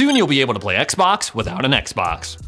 Soon you'll be able to play Xbox without an Xbox.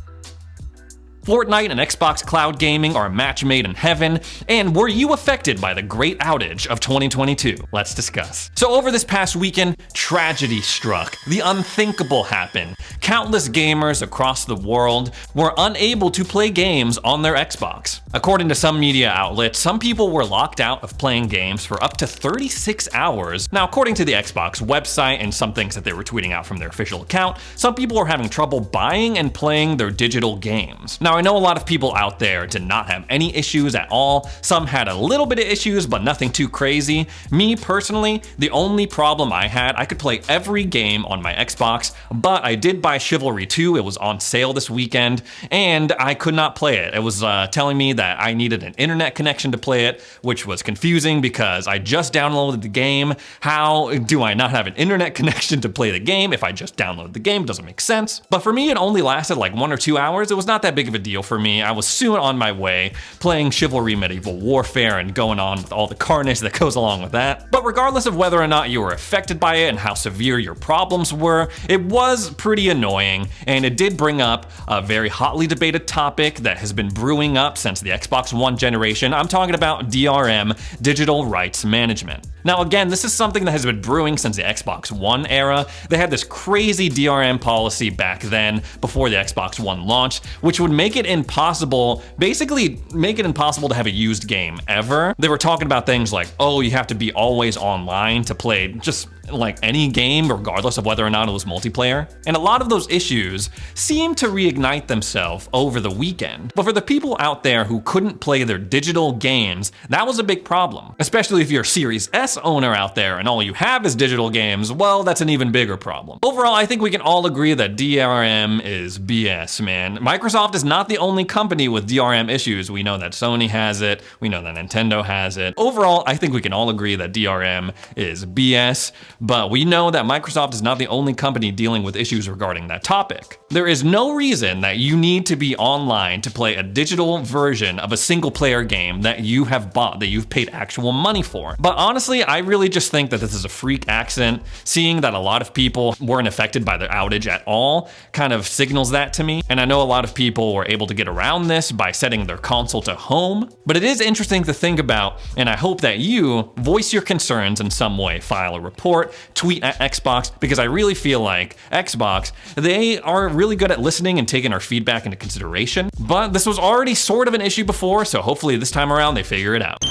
Fortnite and Xbox Cloud Gaming are a match made in heaven, and were you affected by the great outage of 2022? Let's discuss. So over this past weekend, tragedy struck. The unthinkable happened. Countless gamers across the world were unable to play games on their Xbox. According to some media outlets, some people were locked out of playing games for up to 36 hours. Now, according to the Xbox website and some things that they were tweeting out from their official account, some people were having trouble buying and playing their digital games. Now, I know a lot of people out there did not have any issues at all. Some had a little bit of issues, but nothing too crazy. Me personally, the only problem I had, I could play every game on my Xbox, but I did buy Chivalry 2. It was on sale this weekend, and I could not play it. It was telling me that I needed an internet connection to play it, which was confusing because I just downloaded the game. How do I not have an internet connection to play the game if I just downloaded the game? Doesn't make sense. But for me, it only lasted like 1 or 2 hours. It was not that big of a deal for me. I was soon on my way playing Chivalry Medieval Warfare and going on with all the carnage that goes along with that. But regardless of whether or not you were affected by it and how severe your problems were, it was pretty annoying, and it did bring up a very hotly debated topic that has been brewing up since the Xbox One generation. I'm talking about DRM, Digital Rights Management. Now again, this is something that has been brewing since the Xbox One era. They had this crazy DRM policy back then, before the Xbox One launched, which would make it impossible, basically make it impossible to have a used game ever. They were talking about things like, oh, you have to be always online to play just like any game, regardless of whether or not it was multiplayer. And a lot of those issues seem to reignite themselves over the weekend. But for the people out there who couldn't play their digital games, that was a big problem. Especially if you're a Series S owner out there and all you have is digital games, well, that's an even bigger problem. Overall, I think we can all agree that DRM is BS, man. Microsoft is not the only company with DRM issues. We know that Sony has it. We know that Nintendo has it. Overall, I think we can all agree that DRM is BS. But we know that Microsoft is not the only company dealing with issues regarding that topic. There is no reason that you need to be online to play a digital version of a single player game that you have bought, that you've paid actual money for. But honestly, I really just think that this is a freak accident. Seeing that a lot of people weren't affected by the outage at all kind of signals that to me. And I know a lot of people were able to get around this by setting their console to home. But it is interesting to think about, and I hope that you voice your concerns in some way. File a report, tweet at Xbox, because I really feel like Xbox, they are really good at listening and taking our feedback into consideration. But this was already sort of an issue before, so hopefully this time around they figure it out.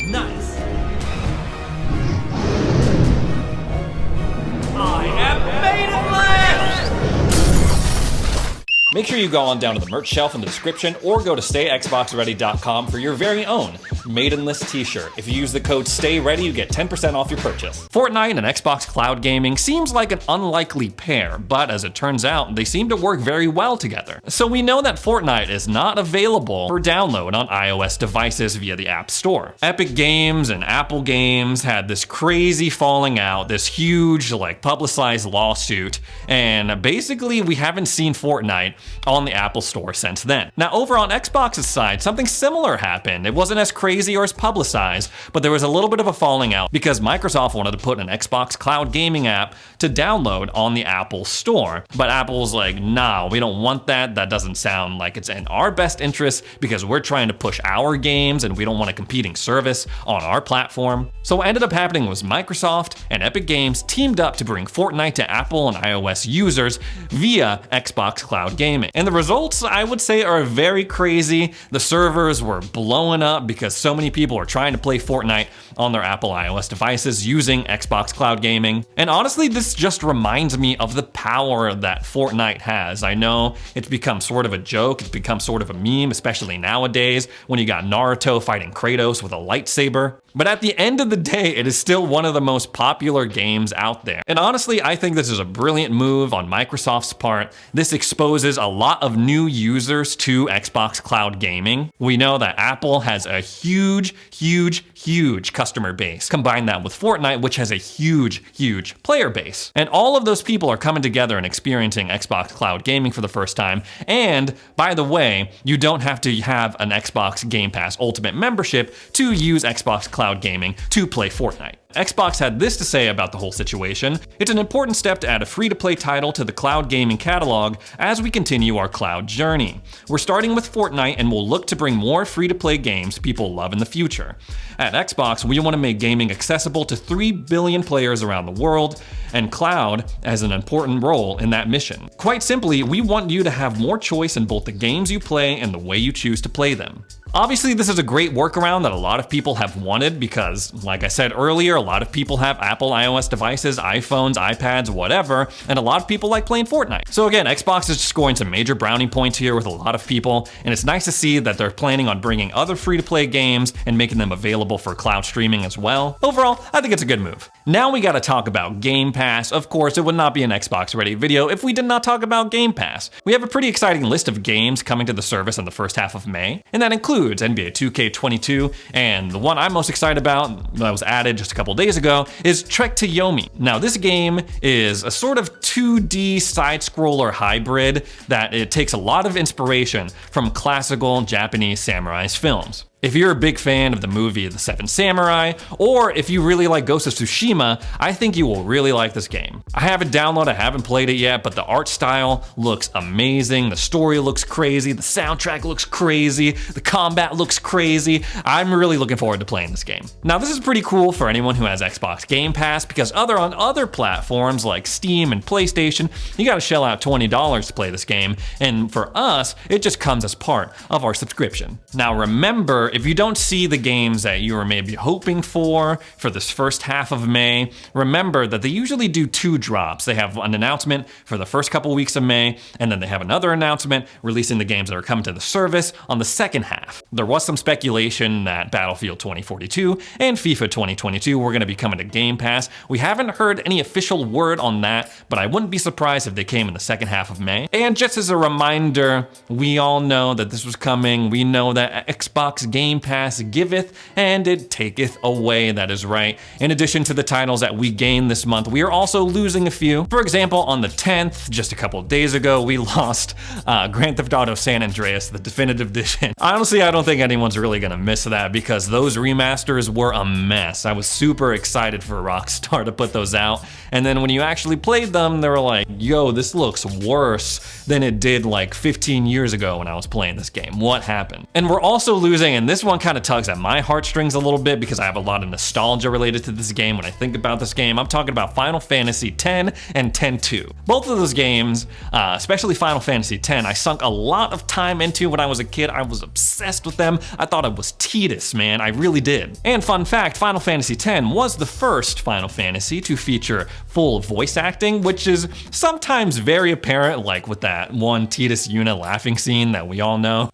Nice. I am maidenless! Make sure you go on down to the merch shelf in the description or go to stayxboxready.com for your very own Maidenless t-shirt. If you use the code STAYREADY, you get 10% off your purchase. Fortnite and Xbox Cloud Gaming seems like an unlikely pair, but as it turns out, they seem to work very well together. So we know that Fortnite is not available for download on iOS devices via the App Store. Epic Games and Apple Games had this crazy falling out, this huge publicized lawsuit, and basically we haven't seen Fortnite on the Apple Store since then. Now over on Xbox's side, something similar happened. It wasn't as crazy or as publicized, but there was a little bit of a falling out because Microsoft wanted to put an Xbox Cloud Gaming app to download on the Apple Store. But Apple's like, nah, we don't want that. That doesn't sound like it's in our best interest because we're trying to push our games and we don't want a competing service on our platform. So what ended up happening was Microsoft and Epic Games teamed up to bring Fortnite to Apple and iOS users via Xbox Cloud Gaming. And the results, I would say, are very crazy. The servers were blowing up because so many people are trying to play Fortnite on their Apple iOS devices using Xbox Cloud Gaming. And honestly, this just reminds me of the power that Fortnite has. I know it's become sort of a joke, it's become sort of a meme, especially nowadays when you got Naruto fighting Kratos with a lightsaber. But at the end of the day, it is still one of the most popular games out there. And honestly, I think this is a brilliant move on Microsoft's part. This exposes a lot of new users to Xbox Cloud Gaming. We know that Apple has a huge huge customer base. Combine that with Fortnite, which has a huge player base. And all of those people are coming together and experiencing Xbox Cloud Gaming for the first time. And by the way, you don't have to have an Xbox Game Pass Ultimate membership to use Xbox Cloud Gaming to play Fortnite. Xbox had this to say about the whole situation: "It's an important step to add a free-to-play title to the cloud gaming catalog as we continue our cloud journey. We're starting with Fortnite and we'll look to bring more free-to-play games people love in the future. At Xbox, we want to make gaming accessible to 3 billion players around the world, and cloud has an important role in that mission. Quite simply, we want you to have more choice in both the games you play and the way you choose to play them." Obviously, this is a great workaround that a lot of people have wanted because, like I said earlier, a lot of people have Apple iOS devices, iPhones, iPads, whatever, and a lot of people like playing Fortnite. So again, Xbox is scoring some major brownie points here with a lot of people, and it's nice to see that they're planning on bringing other free-to-play games and making them available for cloud streaming as well. Overall, I think it's a good move. Now we gotta talk about Game Pass. Of course, it would not be an Xbox Ready video if we did not talk about Game Pass. We have a pretty exciting list of games coming to the service in the first half of May, and that includes NBA 2K22, and the one I'm most excited about that was added just a couple days ago is Trek to Yomi. Now this game is a sort of 2D side-scroller hybrid that it takes a lot of inspiration from classical Japanese samurai films. If you're a big fan of the movie The Seven Samurai, or if you really like Ghost of Tsushima, I think you will really like this game. I have it downloaded, I haven't played it yet, but the art style looks amazing, the story looks crazy, the soundtrack looks crazy, the combat looks crazy. I'm really looking forward to playing this game. Now this is pretty cool for anyone who has Xbox Game Pass, because on other platforms like Steam and PlayStation, you gotta shell out $20 to play this game, and for us, it just comes as part of our subscription. Now remember, if you don't see the games that you were maybe hoping for this first half of May, remember that they usually do 2 drops. They have an announcement for the first couple weeks of May, and then they have another announcement releasing the games that are coming to the service on the second half. There was some speculation that Battlefield 2042 and FIFA 2022 were going to be coming to Game Pass. We haven't heard any official word on that, but I wouldn't be surprised if they came in the second half of May. And just as a reminder, we all know that this was coming. We know that Xbox Game Pass giveth and it taketh away. That is right. In addition to the titles that we gained this month, we are also losing a few. For example, on the 10th, just a couple of days ago, we lost Grand Theft Auto San Andreas, the definitive edition. Honestly, I don't think anyone's really gonna miss that because those remasters were a mess. I was super excited for Rockstar to put those out, and then when you actually played them, they were like, yo, this looks worse than it did like 15 years ago when I was playing this game. What happened? And we're also losing, and this one kind of tugs at my heartstrings a little bit because I have a lot of nostalgia related to this game when I think about this game. I'm talking about Final Fantasy X and X-2. Both of those games, especially Final Fantasy X, I sunk a lot of time into when I was a kid. I was obsessed with them. I thought it was Tidus, man. I really did. And fun fact, Final Fantasy X was the first Final Fantasy to feature full voice acting, which is sometimes very apparent, like with that one Tidus Yuna laughing scene that we all know.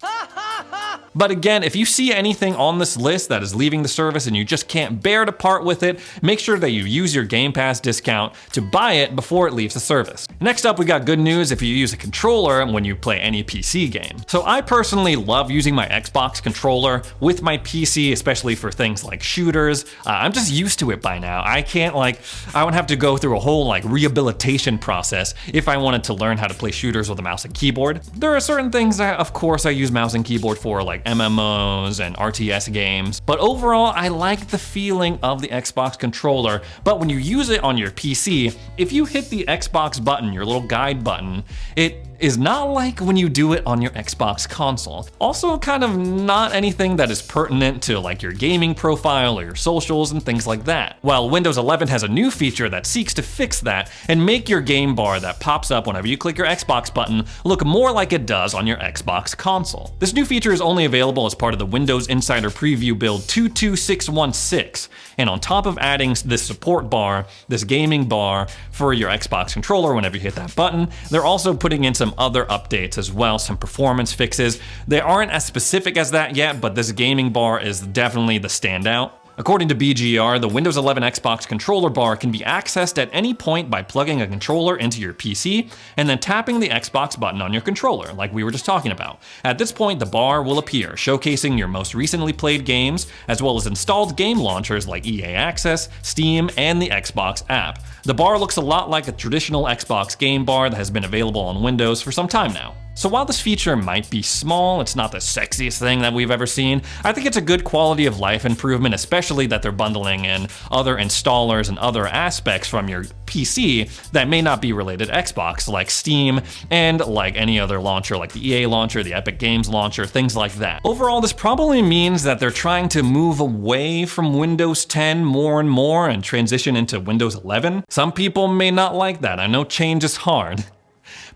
But again, if you see anything on this list that is leaving the service and you just can't bear to part with it, make sure that you use your Game Pass discount to buy it before it leaves the service. Next up, we got good news if you use a controller when you play any PC game. So I personally love using my Xbox controller with my PC, especially for things like shooters. I'm just used to it by now. I would have to go through a whole rehabilitation process if I wanted to learn how to play shooters with a mouse and keyboard. There are certain things that, of course, I use mouse and keyboard for, like MMOs and RTS games, but overall I like the feeling of the Xbox controller. But when you use it on your PC, if you hit the Xbox button, your little guide button, it is not like when you do it on your Xbox console. Also kind of not anything that is pertinent to your gaming profile or your socials and things like that. While Windows 11 has a new feature that seeks to fix that and make your game bar that pops up whenever you click your Xbox button look more like it does on your Xbox console. This new feature is only available as part of the Windows Insider Preview build 22616, and on top of adding this support bar, this gaming bar for your Xbox controller whenever you hit that button, they're also putting in some other updates as well, some performance fixes. They aren't as specific as that yet, but this gaming bar is definitely the standout. According to BGR, the Windows 11 Xbox controller bar can be accessed at any point by plugging a controller into your PC and then tapping the Xbox button on your controller, like we were just talking about. At this point, the bar will appear, showcasing your most recently played games, as well as installed game launchers like EA Access, Steam, and the Xbox app. The bar looks a lot like a traditional Xbox game bar that has been available on Windows for some time now. So while this feature might be small, it's not the sexiest thing that we've ever seen, I think it's a good quality of life improvement, especially that they're bundling in other installers and other aspects from your PC that may not be related to Xbox, like Steam and like any other launcher like the EA launcher, the Epic Games launcher, things like that. Overall, this probably means that they're trying to move away from Windows 10 more and more and transition into Windows 11. Some people may not like that. I know change is hard.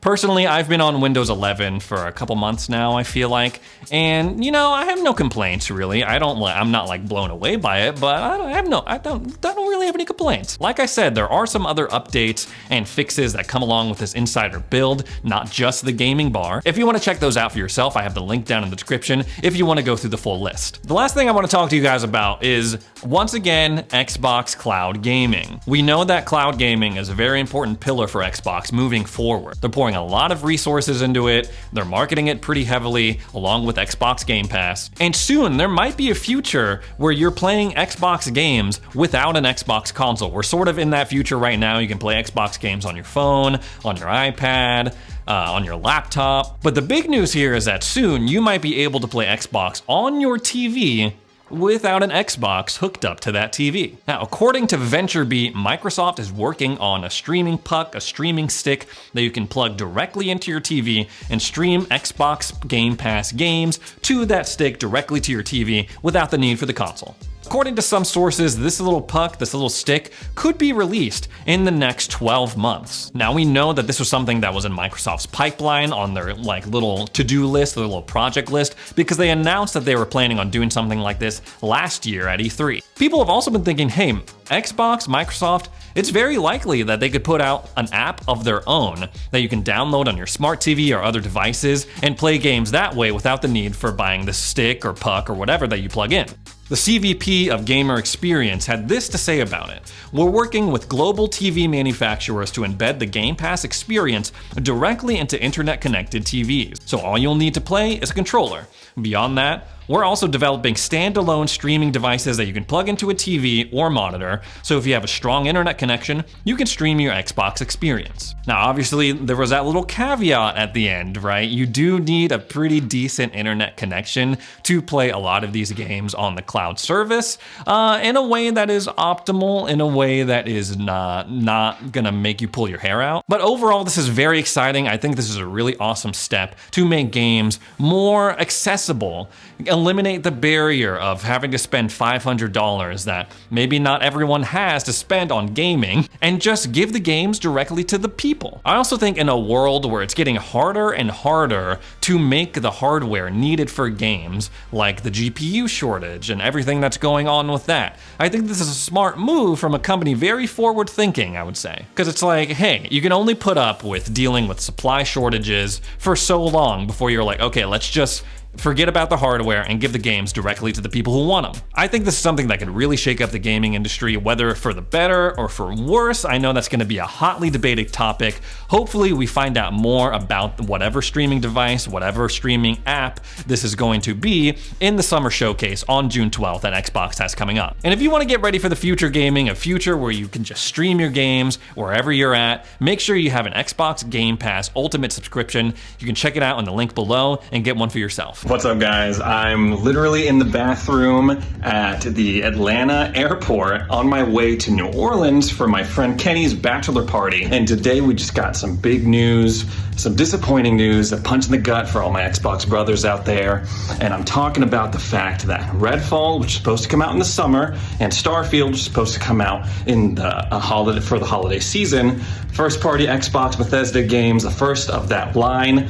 Personally, I've been on Windows 11 for a couple months now, I feel like, and you know, I have no complaints really. I'm not like blown away by it, but I don't really have any complaints. Like I said, there are some other updates and fixes that come along with this insider build, not just the gaming bar. If you want to check those out for yourself, I have the link down in the description if you want to go through the full list. The last thing I want to talk to you guys about is, once again, Xbox cloud gaming. We know that cloud gaming is a very important pillar for Xbox moving forward. They're pouring a lot of resources into it, they're marketing it pretty heavily, along with Xbox Game Pass, and soon there might be a future where you're playing Xbox games without an Xbox console. We're sort of in that future right now. You can play Xbox games on your phone, on your iPad, on your laptop. But the big news here is that soon you might be able to play Xbox on your TV without an Xbox hooked up to that TV. Now, according to VentureBeat, Microsoft is working on a streaming puck, a streaming stick that you can plug directly into your TV and stream Xbox Game Pass games to that stick directly to your TV without the need for the console. According to some sources, this little puck, this little stick, could be released in the next 12 months. Now, we know that this was something that was in Microsoft's pipeline on their like little to-do list, their little project list, because they announced that they were planning on doing something like this last year at E3. People have also been thinking, hey, Xbox, Microsoft, it's very likely that they could put out an app of their own that you can download on your smart TV or other devices and play games that way without the need for buying the stick or puck or whatever that you plug in. The CVP of Gamer Experience had this to say about it: "We're working with global TV manufacturers to embed the Game Pass experience directly into internet-connected TVs. So all you'll need to play is a controller. Beyond that, we're also developing standalone streaming devices that you can plug into a TV or monitor, so if you have a strong internet connection, you can stream your Xbox experience." Now, obviously, there was that little caveat at the end, right? You do need a pretty decent internet connection to play a lot of these games on the cloud service, in a way that is optimal, in a way that is not gonna make you pull your hair out. But overall, this is very exciting. I think this is a really awesome step to make games more accessible, eliminate the barrier of having to spend $500 that maybe not everyone has to spend on gaming, and just give the games directly to the people. I also think in a world where it's getting harder and harder to make the hardware needed for games, like the GPU shortage and everything that's going on with that, I think this is a smart move from a company very forward thinking, I would say. Because it's like, hey, you can only put up with dealing with supply shortages for so long before you're like, okay, let's just forget about the hardware and give the games directly to the people who want them. I think this is something that could really shake up the gaming industry, whether for the better or for worse. I know that's going to be a hotly debated topic. Hopefully we find out more about whatever streaming device, whatever streaming app this is going to be in the summer showcase on June 12th that Xbox has coming up. And if you want to get ready for the future gaming, a future where you can just stream your games wherever you're at, make sure you have an Xbox Game Pass Ultimate subscription. You can check it out in the link below and get one for yourself. What's up, guys? I'm literally in the bathroom at the Atlanta airport on my way to New Orleans for my friend Kenny's bachelor party. And today we just got some big news, some disappointing news, a punch in the gut for all my Xbox brothers out there. And I'm talking about the fact that Redfall, which is supposed to come out in the summer, and Starfield, which is supposed to come out in the holiday for the holiday season, first party Xbox Bethesda games, the first of that line,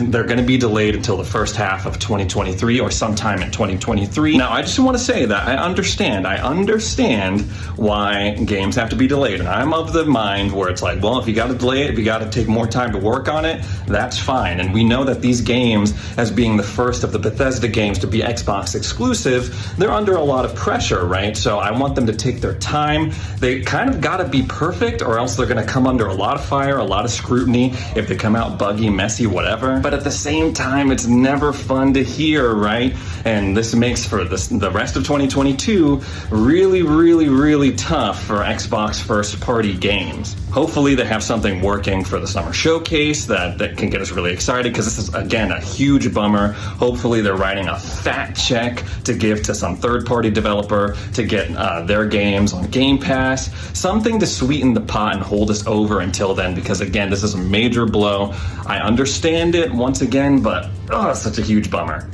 they're going to be delayed until the first half of 2023 or sometime in 2023. Now, I just want to say that I understand why games have to be delayed. And I'm of the mind where it's like, well, if you got to delay it, if you got to take more time to work on it, that's fine. And we know that these games, as being the first of the Bethesda games to be Xbox exclusive, they're under a lot of pressure, right? So I want them to take their time. They kind of got to be perfect, or else they're going to come under a lot of fire, a lot of scrutiny if they come out buggy, messy, whatever. But at the same time, it's never fun to hear, right? And this makes for the rest of 2022 really, really, really tough for Xbox first-party games. Hopefully they have something working for the summer showcase that can get us really excited, because this is, again, a huge bummer. Hopefully they're writing a fat check to give to some third-party developer to get their games on Game Pass. Something to sweeten the pot and hold us over until then, because, again, this is a major blow. I understand it once again, but it's such a huge bummer.